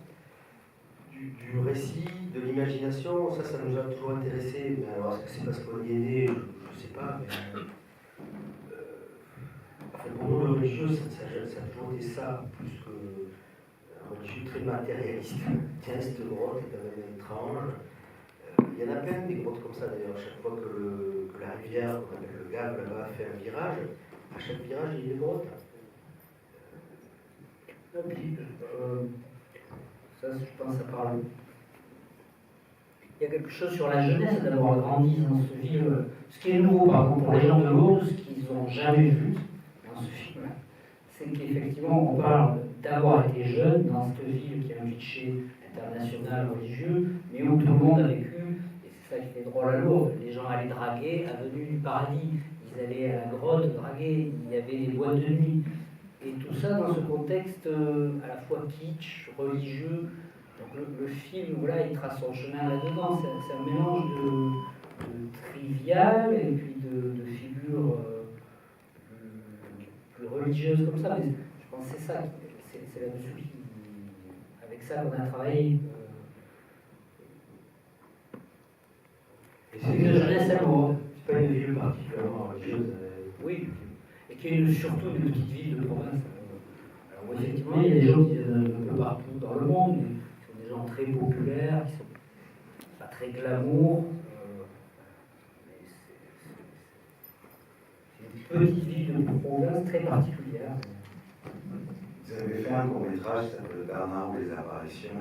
du récit, de l'imagination, ça nous a toujours intéressé. Mais alors, est-ce que c'est parce qu'on y est né? Je ne sais pas, mais pour nous, le religieux, ça a toujours été ça, plus que un religieux très matérialiste. Tiens, cette grotte est quand même étrange. Il y en a plein des grottes comme ça d'ailleurs. Chaque fois que la rivière, qu'on appelle le Gave, là-bas, fait un virage, à chaque virage, il y a une grotte. Ça, je pense, ça parle. Il y a quelque chose sur la jeunesse d'avoir grandi dans ce ville. Ce qui est nouveau, par contre, pour les gens de Lourdes, ce qu'ils n'ont jamais vu dans ce film, c'est qu'effectivement, on parle d'avoir été jeune dans cette ville qui a un cliché international religieux, mais où tout le monde a vécu, et c'est ça qui est drôle à Lourdes. Les gens allaient draguer, avenue du Paradis, ils allaient à la grotte draguer, il y avait des boîtes de nuit. Et tout ça dans ce contexte à la fois kitsch, religieux. Donc le film, voilà, il trace son chemin là-dedans. C'est un mélange de trivial et puis de figures plus religieuses comme ça. Mais je pense que c'est ça, c'est là-dessus avec ça qu'on a travaillé. C'est une jeunesse à Lourdes. C'est pas une ville particulièrement religieuse. Oui. Et qui est surtout une petite ville de province. Alors effectivement, il y a des gens qui viennent un peu partout dans le monde, mais qui sont des gens très populaires, qui sont pas très glamour. C'est une petite ville de province très particulière. Vous avez fait un court-métrage qui s'appelle Bernard ou les apparitions,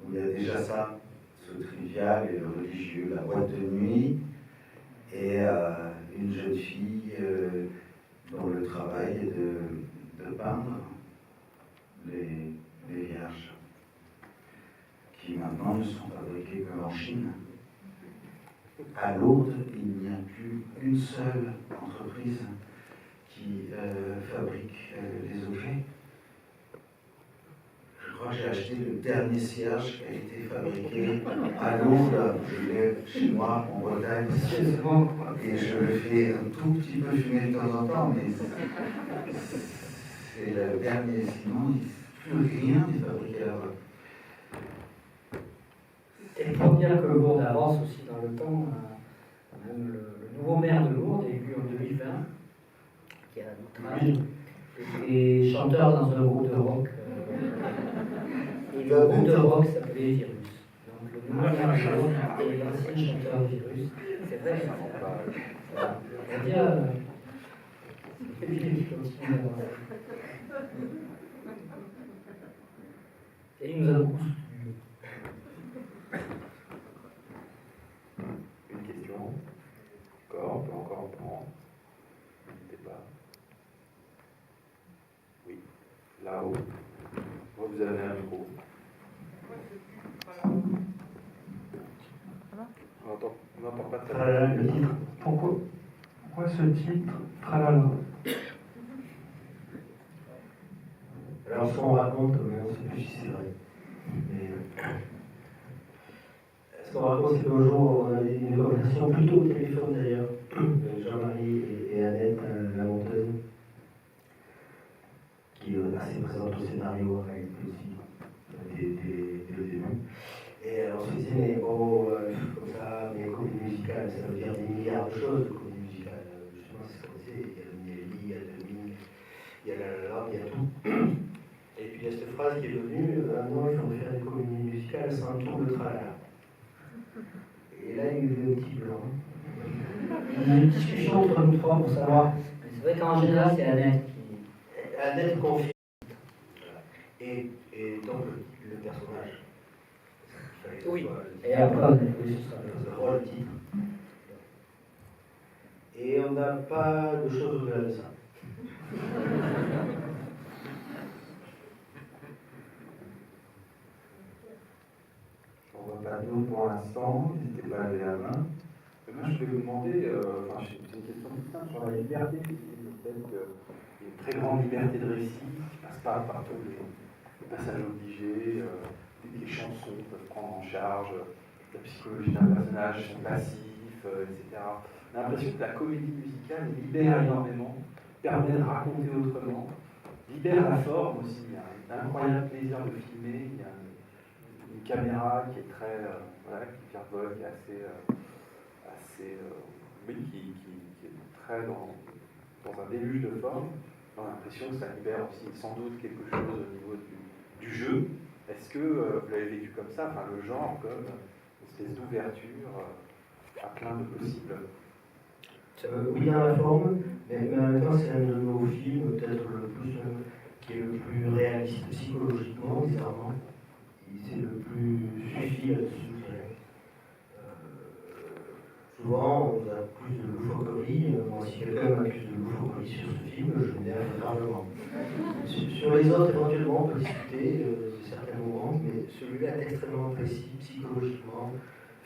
où il y a déjà ça, ce trivial et le religieux, la boîte de nuit, et une jeune fille dont le travail est de peindre les vierges, qui maintenant ne sont fabriquées qu'en Chine. À Lourdes, il n'y a plus une seule entreprise qui fabrique des objets. Je crois que j'ai acheté le dernier cierge qui a été fabriqué à Lourdes, je l'ai chez moi en Bretagne, et je le fais un tout petit peu fumer de temps en temps, mais c'est le dernier, sinon plus rien n'est fabriqué là-bas. dire que Lourdes avance aussi dans le temps. Même le nouveau maire de Lourdes, élu en 2020, qui a notre âge, était chanteur dans un groupe de rock. Et le groupe de rock s'appelait Virus. Donc le nouveau maire de Lourdes est l'ancien chanteur de Virus. C'est vrai, voilà. On va dire, c'est lui qui continue d'avancer. Et il nous a beaucoup soutenu. Une question? Encore, on peut encore en prendre. N'hésitez pas. Oui, là-haut. Vous avez un micro. On n'entend pas très bien. Le titre. Pourquoi ce titre, Tralala? Alors, ce qu'on raconte, on ne sait plus si c'est vrai. Mais, ce qu'on raconte, c'est qu'un jour, on a eu une conversation plutôt au téléphone d'ailleurs, Jean-Marie et Annette, la monteuse, qui est assez présente au scénario avec aussi, dès le début. Et on se disait, mais bon, comme ça, mais comédie musicale, ça veut dire des milliards de choses, comédie musicale. Justement, c'est ce qu'on sait, il y a le Nelly, il y a le Demi, il y a la langue, il y a tout. Et puis il y a cette phrase qui est venue, non, il faut faire des comédies musicales sans tout le tralala. Et là, il y a eu un petit blanc. On a eu une discussion entre nous trois pour savoir. C'est vrai qu'en général, c'est Annette qui. Annette confie. Et donc, le personnage. Oui. Et après, on a vu le rôle titre. Et on n'a pas de choses au-delà de ça. On ne voit pas d'eau pour l'instant, n'hésitez pas à lever la main. Moi, je vais vous demander, c'est une question toute simple sur la liberté. Peut-être qu'il y a une très grande liberté de récit qui ne passe pas par tous les passages obligés, des chansons peuvent prendre en charge la psychologie d'un personnage, son passif, etc. On a l'impression que la comédie musicale libère énormément, permet de raconter autrement, libère la forme aussi. Il y a un incroyable plaisir de filmer, il y a une caméra qui est très, qui virevolte, qui est qui est très dans un déluge de forme. On a l'impression que ça libère aussi sans doute quelque chose au niveau du jeu. Est-ce que vous l'avez vécu comme ça, enfin le genre comme une espèce d'ouverture à plein de possibles? Oui, dans la forme, mais en même temps, c'est un de nos films, peut-être qui est le plus réaliste psychologiquement, bizarrement. C'est le plus suivi là-dessus. Souvent, on a plus de loufoquerie. Moi, si quelqu'un m'accuse de loufoquerie sur ce film, je m'énerve largement. Sur les autres, éventuellement, on peut discuter de certains moments, mais celui-là est extrêmement précis, psychologiquement,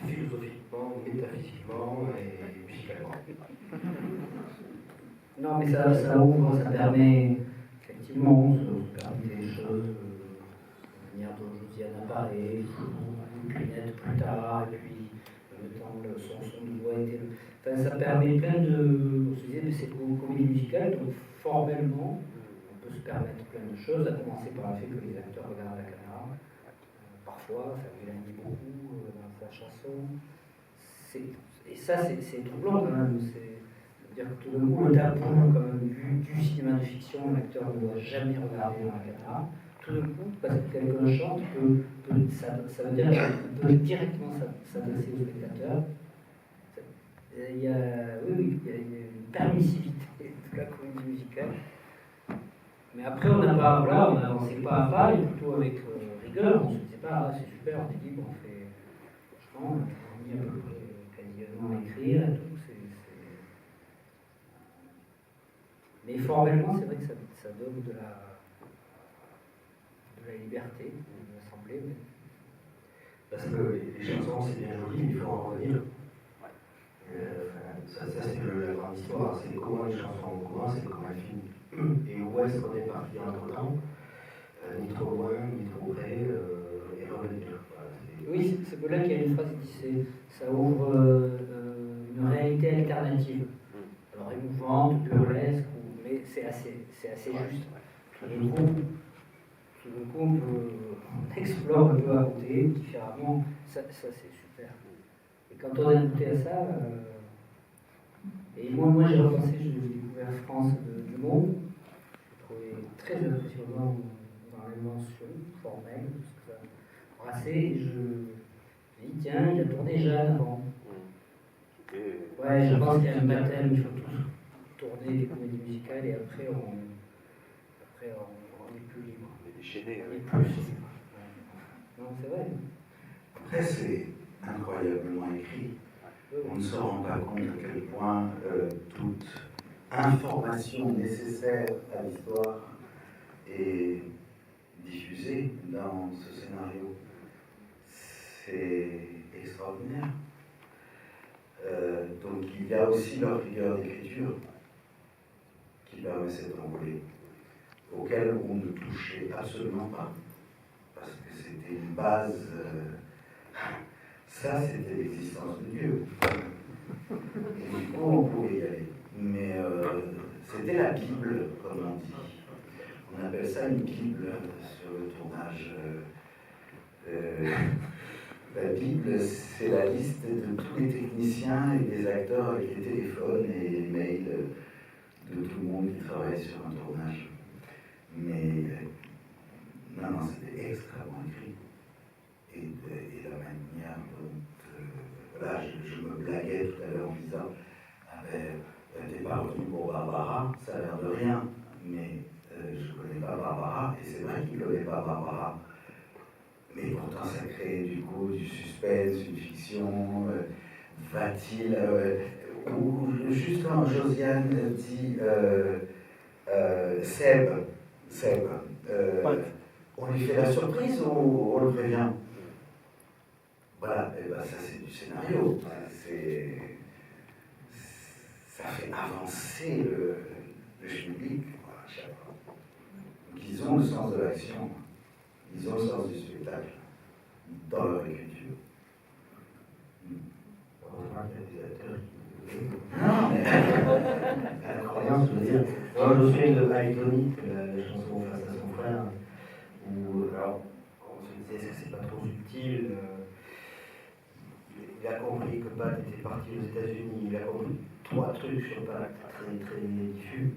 philosophiquement, métaphysiquement et musicalement. Non, mais ça ouvre, ça permet, effectivement, ça permet des choses, la manière dont Josiane apparaît, une lunette plus tard, et puis en même temps, son de voix était. Enfin, ça permet plein de. On se disait, mais c'est une comédie musicale, donc formellement, on peut se permettre plein de choses, à commencer par le fait que les acteurs regardent la caméra. Parfois, ça Mélanie beaucoup dans sa chanson. Et ça, c'est troublant quand même. C'est-à-dire que tout d'un coup, le tabou, quand même, du cinéma de fiction, l'acteur ne doit jamais regarder dans la caméra. Tout d'un coup, parce que quelqu'un chante, ça veut dire qu'on peut directement s'adresser au spectateur. Il y a une permissivité de la comédie musicale. Mais après, on n'avançait pas à pas, et plutôt avec rigueur. On ne se disait pas, c'est super, on est libre, on fait. Franchement, on a mis à peu près quasiment à écrire et tout. Mais formellement, c'est vrai que ça donne de la liberté, il m'a semblé. Mais... Parce que les chansons, c'est bien joli, mais il faut en revenir. Ça c'est la grande histoire. C'est comment les chansons commencent et comment elles finissent. Et où est-ce qu'on est parti entre-temps, ni trop loin, ni trop près, et revenir. Oui, c'est là qu'il y a une phrase qui dit ça ouvre une réalité alternative. Alors émouvante, burlesque, mais c'est assez juste. Et du coup, tout d'un coup on explore un peu à côté, différemment, ça c'est super. Et quand on a goûté à ça, et moi j'ai repensé, j'ai découvert France du Monde, j'ai trouvé très impressionnant dans l'invention formelle, tout ça, brassé, et je dis tiens, il y a tourné Jeanne avant. Ouais, je pense qu'il y a un baptême, il faut tous tourner des comédies musicales et après on est plus libre. On est déchaîné. On est plus libre. Non, c'est vrai. Après, c'est incroyablement écrit. On ne se rend pas compte à quel point toute information nécessaire à l'histoire est diffusée dans ce scénario. C'est extraordinaire. Donc il y a aussi leur rigueur d'écriture qui permet cet envolée, auquel on ne touchait absolument pas, parce que c'était une base. Ça, c'était l'existence de Dieu. Et du coup, on pouvait y aller. Mais c'était la Bible, comme on dit. On appelle ça une Bible sur le tournage. La Bible, c'est la liste de tous les techniciens et des acteurs avec les téléphones et les mails de tout le monde qui travaille sur un tournage. Mais non, c'était extrêmement écrit. Et la manière dont... là, je me blaguais tout à l'heure en disant t'es pas retenu pour Barbara, ça a l'air de rien, mais je connais pas Barbara, et c'est vrai qu'il connaît pas Barbara. Mais pourtant, ça crée du coup du suspense, une fiction. Va-t-il. Ou juste quand Josiane dit Seb, on lui fait la surprise ou on le prévient? Voilà, et ben ça c'est du scénario. Ça fait avancer le public. Donc ils ont le sens de l'action. Ils ont le sens du spectacle dans leur écriture. Heureusement qu'il y a des acteurs qui... Non, mais la croyance, je veux dire. Moi, je me souviens de Hightonic, la chanson Face à son frère, où, alors, on se disait que c'est pas trop subtil. Il a compris que Pat était parti aux États-Unis, il a compris 3 trucs sur Pat très, très diffus.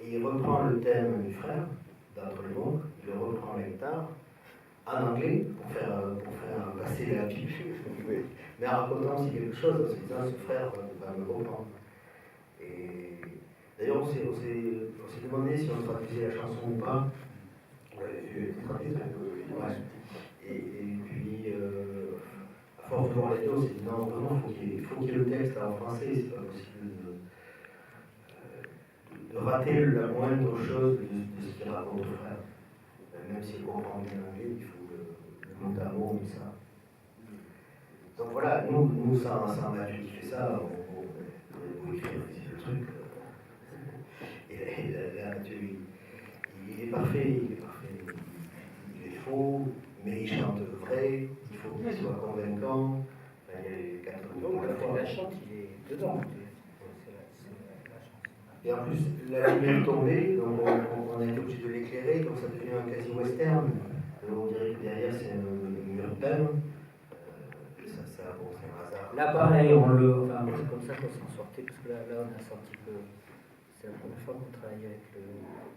Et il reprend le thème du frère, d'entre les mondes, il le reprend à la guitare, en anglais, pour faire passer la pipe, mais en racontant aussi quelque chose, en se disant ce frère va me reprendre. Et d'ailleurs, on s'est demandé si on traduisait la chanson ou pas. On l'avait vu traduire, ouais. Et puis, à force de voir les deux, on s'est dit non, vraiment, il faut qu'il y ait le texte en français, c'est pas possible de rater la moindre chose de ce qu'il raconte au frère. Même s'il comprend bien l'anglais, il faut le mot à mot, mais ça. Donc voilà, nous sans Mathieu qui fait ça, on écrit le truc. Et là, Mathieu, il est parfait, il est faux, mais il chante vrai, il faut qu'il soit convaincant. Il y a les 4 mots à la fois. La chante, il est dedans. Et en plus, la lumière est tombée, donc on a été obligé de l'éclairer, donc ça devient un quasi-western. On dirait que derrière c'est un mur de thème. Bon, c'est un hasard. Là, pareil, c'est comme ça qu'on s'en sortait, parce que là, on a senti que c'est la première fois qu'on travaillait avec le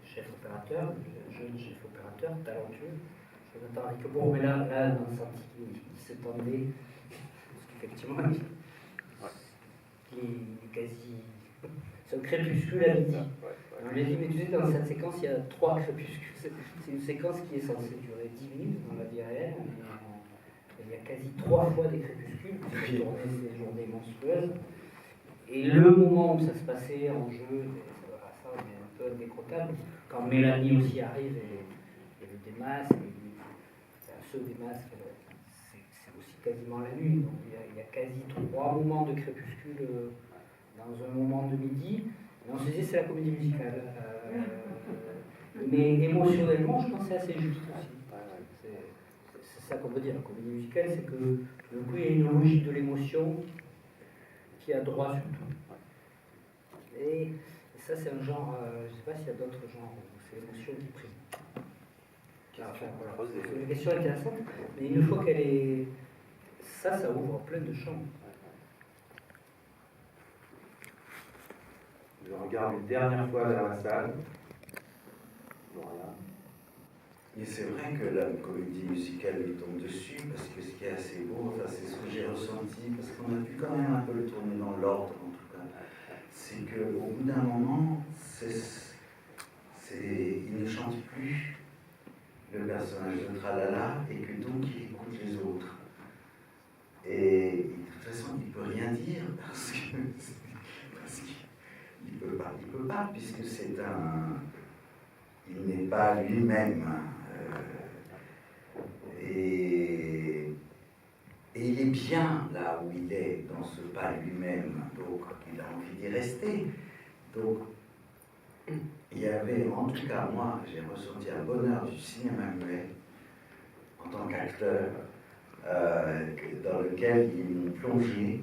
chef opérateur, le jeune chef opérateur, talentueux. Jonathan Riquebourg, mais là, on a senti qu'il s'étendait, parce qu'effectivement, il est quasi. C'est un crépuscule à midi. On lui a dit, mais tu sais, dans cette séquence, il y a 3 crépuscules. C'est une séquence qui est censée durer 10 minutes dans la vie réelle. Il y a quasi 3 fois des crépuscules, qui ont tourné ces journées monstrueuses. Et le moment où ça se passait en jeu, ça on est un peu indécrottable, quand Mélanie aussi arrive et le démasque, ceux des masques, c'est aussi quasiment la nuit. Donc il y a quasi 3 moments de crépuscule dans un moment de midi. Et on se disait c'est la comédie musicale. Mais émotionnellement, je pense que c'est assez juste aussi. C'est ça qu'on peut dire. La comédie musicale, c'est que du coup, il y a une logique de l'émotion qui a droit sur tout. Et ça, c'est un genre, je ne sais pas s'il y a d'autres genres où c'est l'émotion qui prime. Enfin, voilà, c'est une question intéressante, mais une fois qu'elle est... Ça ouvre plein de champs. Je regarde une dernière fois vers la salle. Voilà. Et c'est vrai que la comédie musicale lui tombe dessus, parce que ce qui est assez beau, enfin, c'est ce que j'ai ressenti, parce qu'on a pu quand même un peu le tourner dans l'ordre, en tout cas, c'est qu'au bout d'un moment, il ne chante plus le personnage de Tralala, et que donc il écoute les autres. Et de toute façon, il ne peut rien dire, parce qu'il ne peut pas, puisque il n'est pas lui-même. Et il est bien là où il est, dans ce pas lui-même, donc il a envie d'y rester. Donc, il y avait, en tout cas moi, j'ai ressenti un bonheur du cinéma muet, en tant qu'acteur, dans lequel ils m'ont plongé,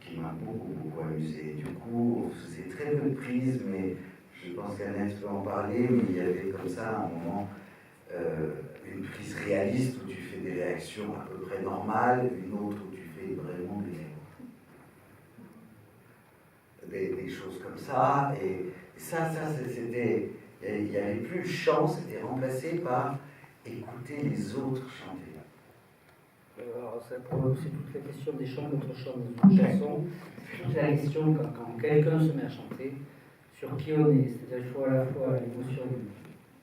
qui m'a beaucoup amusé. Du coup, on faisait très peu de prises, mais je pense qu'Annette peut en parler, mais il y avait comme ça un moment, une prise réaliste où tu fais des réactions à peu près normales, une autre où tu fais vraiment des choses comme ça, et ça c'était, il n'y avait plus le chant, c'était remplacé par écouter les autres chanter. Alors, c'est toute la question des chants contre chants dans une chanson, toute la question quand quelqu'un se met à chanter, sur qui on est, c'est-à-dire il faut à la fois l'émotion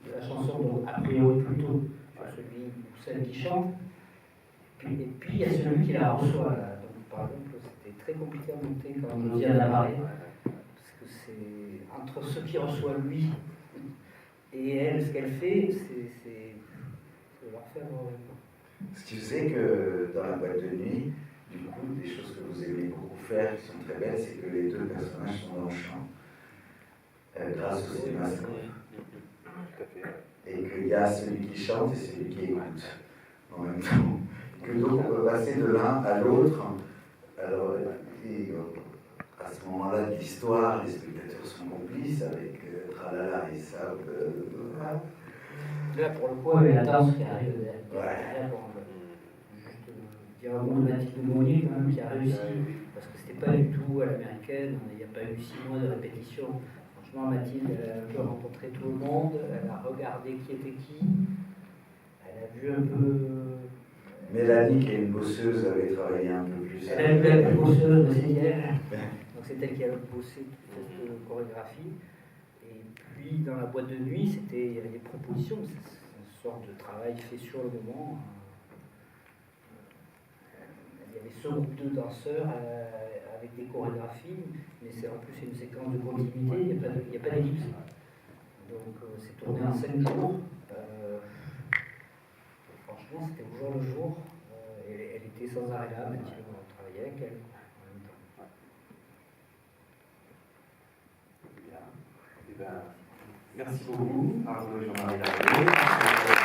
de la chanson, donc a priori plutôt sur celui ou celle qui chante, et puis il y a celui qui la reçoit. Là. Donc, par exemple, c'était très compliqué à monter quand Josiane a parlé, parce que c'est entre ce qui reçoit lui et elle, ce qu'elle fait, c'est leur faire. Ce qui faisait que dans la boîte de nuit, du coup, des choses que vous aimez beaucoup faire, qui sont très belles, c'est que les deux personnages sont dans le chant, grâce au cinéma. Et qu'il y a celui qui chante et celui qui écoute en même temps. Que donc on peut passer de l'un à l'autre. Alors, à ce moment-là de l'histoire, les spectateurs sont complices avec Tralala et ça. Là, pour le coup, il y a la danse qui arrive derrière. Juste dire un mot de Mathilde Monnier, quand même, qui a réussi, parce que c'était pas du tout à l'américaine, il n'y a pas eu 6 mois de répétition. Franchement, Mathilde, elle a un peu rencontré tout le monde, elle a regardé qui était qui, elle a vu un peu. Mélanie, qui est une bosseuse, avait travaillé un peu plus. Elle a vu la plus bosseuse, c'est elle. Donc c'est elle qui a bossé toute cette chorégraphie. Et puis dans la boîte de nuit, il y avait des propositions, c'est une sorte de travail fait sur le moment. Il y avait ce groupe de danseurs avec des chorégraphies, mais c'est en plus une séquence de continuité, il n'y a pas d'ellipse. Donc c'est tourné en 5 jours. Franchement, c'était au jour le jour. Elle était sans arrêt là, Mathilde, on travaillait avec elle. Bien. Merci beaucoup, Arnaud et Jean-Marie Larrey.